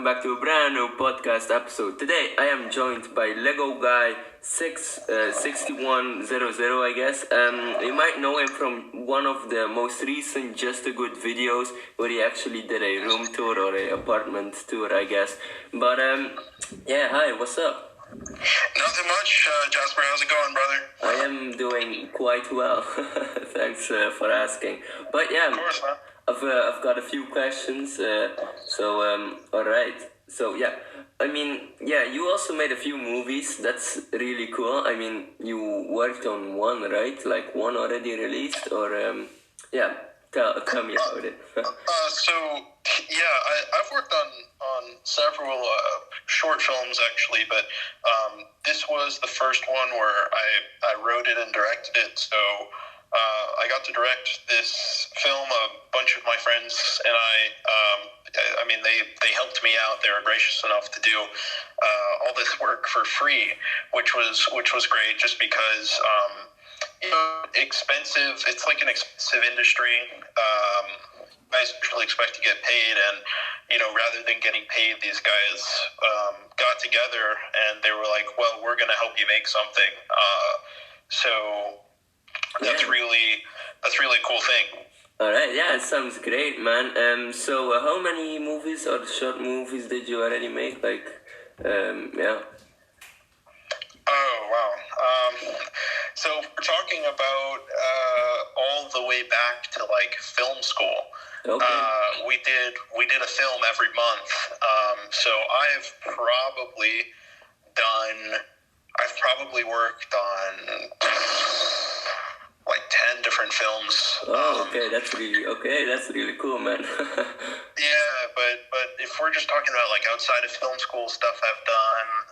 back to a brand new podcast episode. Today I am joined by Legoguy6100, I guess. You might know him from one of the most recent Just a Good videos where he actually did a room tour or a apartment tour, I guess. But yeah, hi, what's up? Nothing much, Jasper. How's it going, brother? I am doing quite well. Thanks for asking. But yeah, Of course, man. I've got a few questions. All right. So yeah, I mean, yeah, you also made a few movies. That's really cool. I mean, you worked on one, right? Like one already released, or yeah. Tell me about it. I've worked on several short films actually, but this was the first one where I wrote it and directed it. So I got to direct this film. A bunch of my friends and I mean, they helped me out. They were gracious enough to do all this work for free, which was great. Just because. Expensive. It's like an expensive industry. Guys usually expect to get paid, and rather than getting paid, these guys got together and they were like, "Well, we're going to help you make something." That's really a cool thing. All right, yeah, it sounds great, man. So how many movies or short movies did you already make? Yeah. Oh wow. So we're talking about all the way back to like film school. Okay. We did a film every month. So I've probably worked on like 10 different films. Oh, okay, that's really cool, man. Yeah, but if we're just talking about like outside of film school stuff I've done,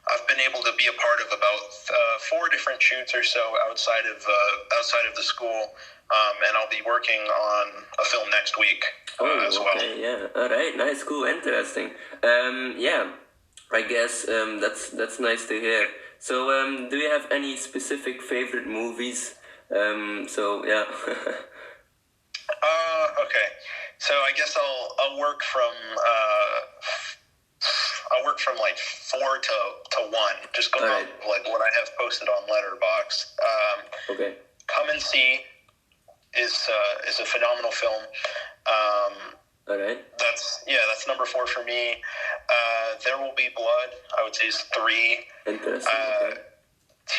I've been able to be a part of about 4 different shoots or so outside of the school, and I'll be working on a film next week as well. Okay, yeah. All right, nice, cool, interesting. Yeah, I guess that's nice to hear. So, do you have any specific favorite movies? So yeah. Okay. So I guess I'll work from like 4 to 1. Just going on like what I have posted on Letterboxd. Okay. Come and See is a phenomenal film. All right. That's number 4 for me. There Will Be Blood, I would say, is 3. Interesting. Okay.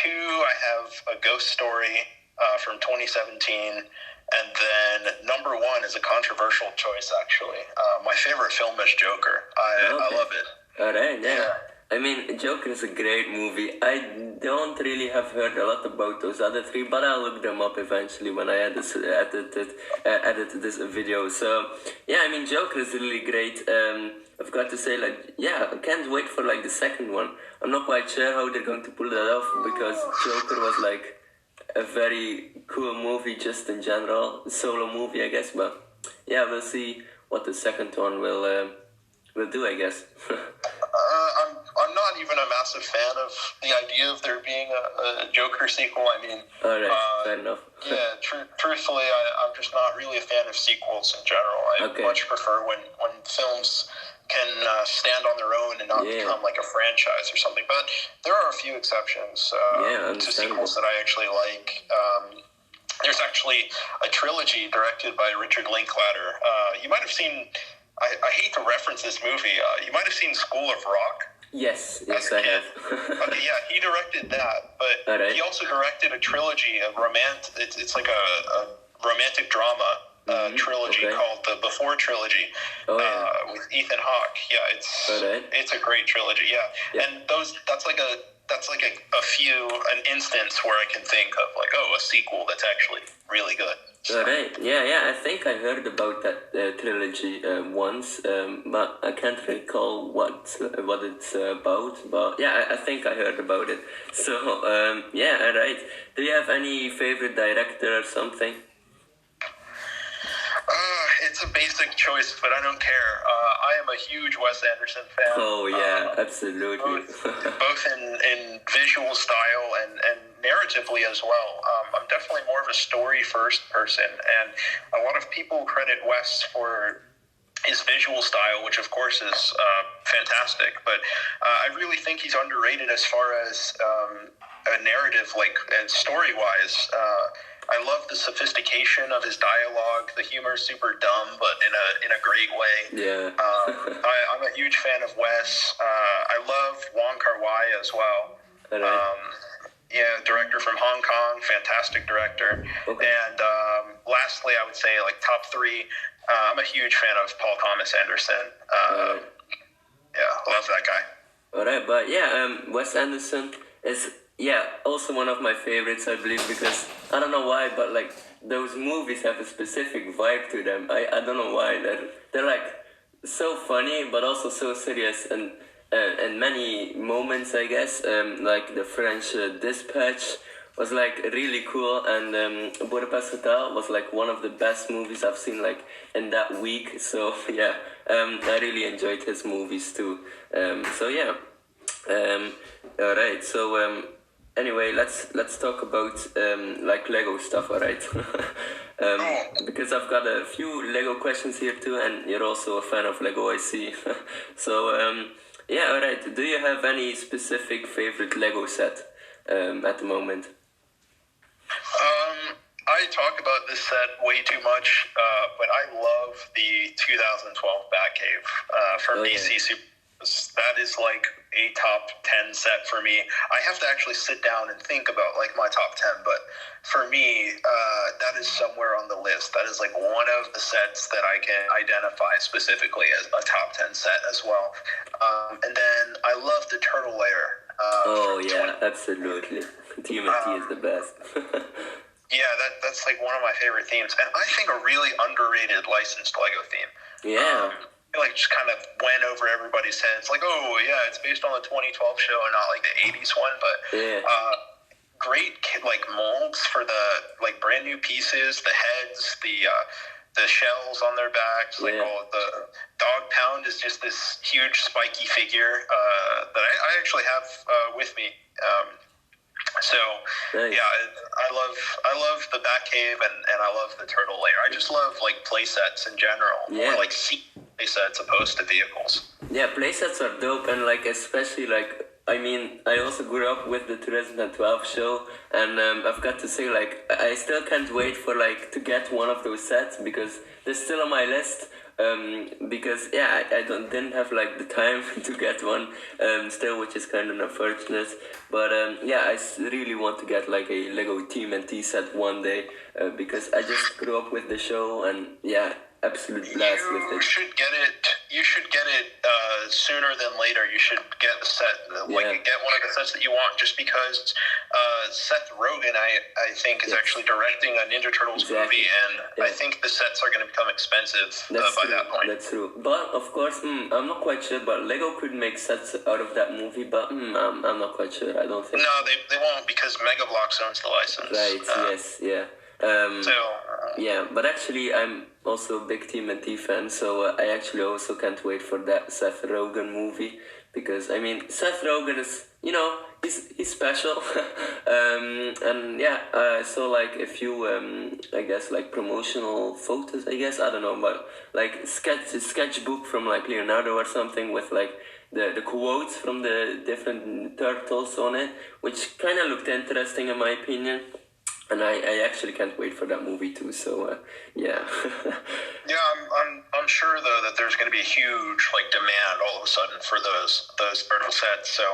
2, I have A Ghost Story from 2017. And then number 1 is a controversial choice, actually. My favorite film is Joker. I love it. All right, yeah. I mean, Joker is a great movie. I don't really have heard a lot about those other 3, but I'll look them up eventually when I edit this video. So, yeah, I mean, Joker is really great. I've got to say, like, yeah, I can't wait for, like, the second one. I'm not quite sure how they're going to pull that off, because Joker was, like, a very cool movie just in general. A solo movie, I guess, but, yeah, we'll see what the second one will do, I guess. I'm not even a massive fan of the idea of there being a Joker sequel. I mean, all right, fair enough. Yeah, truthfully, I'm just not really a fan of sequels in general. I much prefer when films can stand on their own and not become like a franchise or something. But there are a few exceptions to sequels that I actually like. There's actually a trilogy directed by Richard Linklater. You might have seen... I hate to reference this movie. You might have seen School of Rock. Yes, I have. Okay, yeah, he directed that, but he also directed a trilogy of It's like a romantic drama trilogy called the Before Trilogy with Ethan Hawke. Yeah, it's a great trilogy. Yeah, and that's like an instance where I can think of like, a sequel that's actually really good. So. Right, yeah, I think I heard about that trilogy once, but I can't recall what it's about. But yeah, I think I heard about it. So yeah, alright. Do you have any favorite director or something? It's a basic choice, but I don't care. I am a huge Wes Anderson fan. Oh yeah, absolutely. both in visual style and narratively as well. I'm definitely more of a story first person, and a lot of people credit Wes for his visual style, which of course is fantastic, but I really think he's underrated as far as a narrative, like story-wise. I love the sophistication of his dialogue. The humor is super dumb, but in a great way. Yeah. I'm a huge fan of Wes. I love Wong Kar-wai as well. Right. Yeah, director from Hong Kong, fantastic director. Okay. And lastly, I would say like top three. I'm a huge fan of Paul Thomas Anderson. Yeah, love that guy. All right, but yeah, Wes Anderson is also one of my favorites, I believe, because I don't know why, but like those movies have a specific vibe to them. I don't know why. They're like so funny, but also so serious, and many moments, I guess, like the French Dispatch was like really cool, and Budapest Hotel was like one of the best movies I've seen like in that week. So yeah, I really enjoyed his movies too. So yeah, all right. So anyway, let's talk about like Lego stuff. All right. Because I've got a few Lego questions here too, and you're also a fan of Lego, I see. So yeah, all right. Do you have any specific favorite Lego set at the moment? I talk about this set way too much, but I love the 2012 Batcave from DC Super. That is like a top 10 set for me. I have to actually sit down and think about like my top 10, but for me, that is somewhere on the list. That is like one of the sets that I can identify specifically as a top 10 set as well. And then I love the turtle layer. Absolutely. TMNT is the best. Yeah, that's like one of my favorite themes, and I think a really underrated licensed Lego theme. Yeah. Like just kind of went over everybody's heads. Like, oh yeah, it's based on the 2012 show and not like the 80s one, but great like molds for the like brand new pieces, the heads, the shells on their backs, like all the dog pound is just this huge spiky figure that I actually have with me. So nice. Yeah, I love the Batcave and I love the turtle layer. I just love like play sets in general, more like play sets opposed to vehicles. Yeah, play sets are dope, and like especially like I mean I also grew up with the 2012 show, and I've got to say like I still can't wait for like to get one of those sets because they're still on my list. Because I didn't have like the time to get one still, which is kind of unfortunate, but I really want to get like a Lego TMNT set one day because I just grew up with the show, and absolute blast with it. You should get it sooner than later. You should get the set, get one of the sets that you want, just because Seth Rogen, I think, is actually directing a Ninja Turtles movie, and I think the sets are going to become expensive by that point. That's true. But of course, I'm not quite sure. But Lego could make sets out of that movie, but I'm not quite sure. I don't think. No, they won't, because Mega Bloks owns the license. Right. But actually I'm also a big TMNT fan, so I actually also can't wait for that Seth Rogen movie, because I mean Seth Rogen is, he's special. I saw like a few I guess like promotional photos, I don't know, but like sketchbook from like Leonardo or something with like the quotes from the different turtles on it, which kind of looked interesting in my opinion. And I actually can't wait for that movie too. So I'm sure though that there's going to be a huge like demand all of a sudden for those turtle sets. So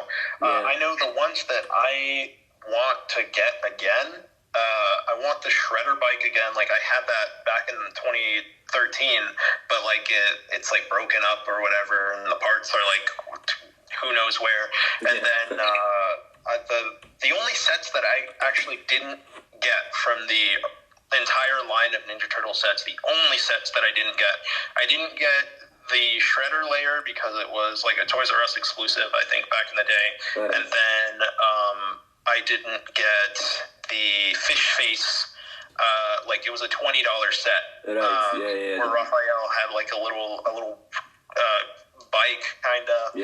I know the ones that I want to get again. I want the shredder bike again. Like I had that back in 2013, but like it's like broken up or whatever, and the parts are like who knows where. And then the only sets that I actually didn't get from the entire line of Ninja Turtle sets, the only sets that I didn't get the Shredder layer because it was like a Toys R Us exclusive, I think, back in the day. Right. And then I didn't get the fish face, like it was a $20 set. Right. Where Raphael had like a little bike kind of.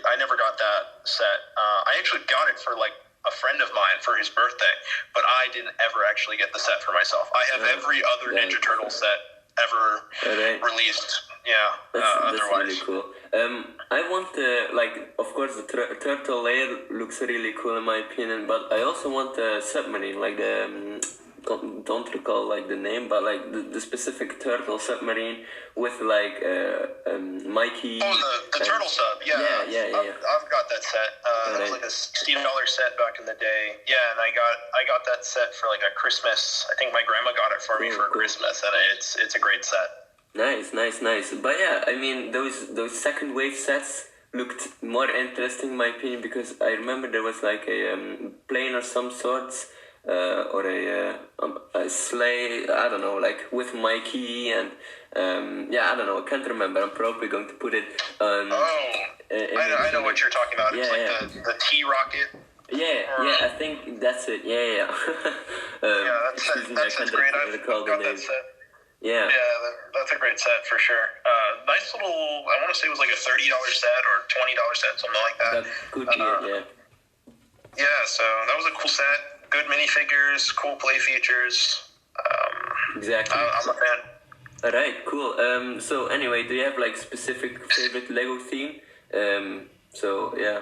I never got that set. I actually got it for like a friend of mine for his birthday, but I didn't ever actually get the set for myself. I have every other Ninja Turtle set ever released. Yeah, that's otherwise. really cool. I want of course, the turtle layer looks really cool in my opinion, but I also want the submarine, like the don't recall like the name, but like the specific turtle submarine with like Mikey. Oh, the turtle sub. Yeah. I've got that set. That was like a $60 set back in the day. Yeah, and I got that set for like a Christmas. I think my grandma got it for me for Christmas, and it's a great set. Nice. But yeah, I mean those second wave sets looked more interesting in my opinion, because I remember there was like a plane or some sorts. Or a sleigh, I don't know, like with Mikey and I don't know, I can't remember. I'm probably going to put it on. I know what you're talking about. It's like the T-Rocket. I think that's it. That's great. I've got that set. Yeah, that's a great set for sure. Nice little, I want to say it was like a $30 set or $20 set, something like that. That could be it, yeah. Yeah, so that was a cool set. Good minifigures, cool play features. Exactly. I'm a fan. All right, cool. So anyway, do you have like specific favorite Lego theme? So yeah.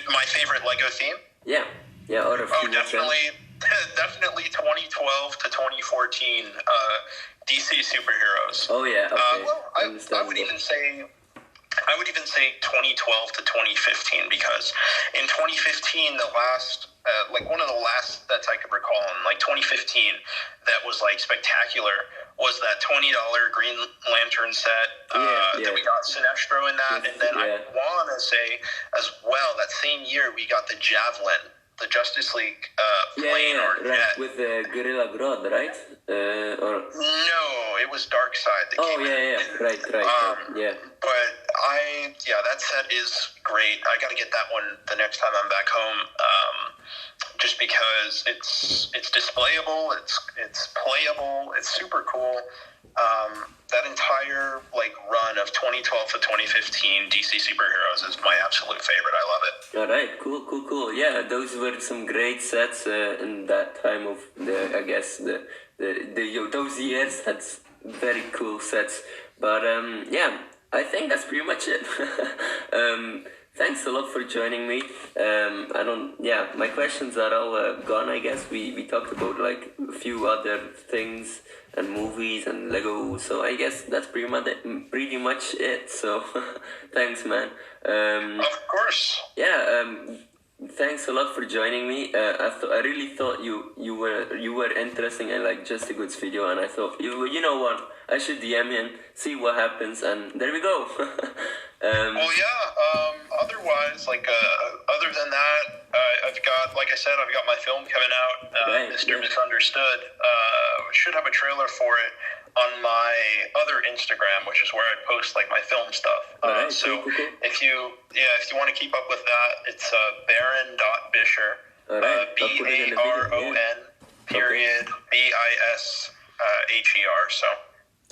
My favorite Lego theme? Yeah, or a few. Oh, definitely 2012 to 2014 DC superheroes. Oh yeah. Okay. Well, I would even say 2012 to 2015, because in 2015 the last one of the last sets I could recall in like 2015 that was like spectacular was that $20 Green Lantern set that we got Sinestro in that, and then I want to say as well that same year we got the Javelin, the Justice League plane or jet. With the Gorilla Grodd, right? Or no, it was Darkseid. Right. But that set is great. I got to get that one the next time I'm back home. Just because it's displayable, it's playable, it's super cool. That entire like run of 2012 to 2015 DC superheroes is my absolute favorite. I love it. All right, cool. Yeah, those were some great sets in that time of those years. That's very cool sets. But I think that's pretty much it. Thanks a lot for joining me. My questions are all gone, I guess. We talked about like a few other things and movies and Lego, so I guess that's pretty much it. So thanks, man. Of course. Thanks a lot for joining me. I really thought you were interesting and like just a good video, and I thought you know what, I should DM you and see what happens, and there we go. Otherwise, other than that, I've got my film coming out, Mr. Misunderstood. Should have a trailer for it on my other Instagram, which is where I post like my film stuff. Cool. If you want to keep up with that, it's Baron.Bisher, Baron _BISHER. So.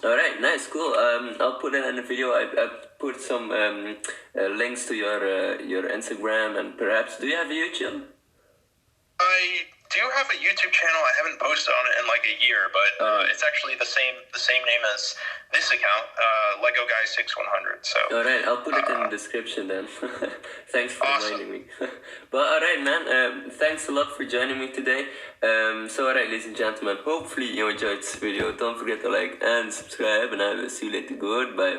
All right, nice, cool. I'll put it in the video. I put some links to your Instagram, and perhaps, do you have a YouTube? I do have a YouTube channel. I haven't posted on it in like a year, but it's actually the same name as this account, legoguy6100. So. All right, I'll put it in the description then. Thanks for reminding me. But all right, man. Thanks a lot for joining me today. So all right, ladies and gentlemen, hopefully you enjoyed this video. Don't forget to like and subscribe, and I will see you later. Goodbye.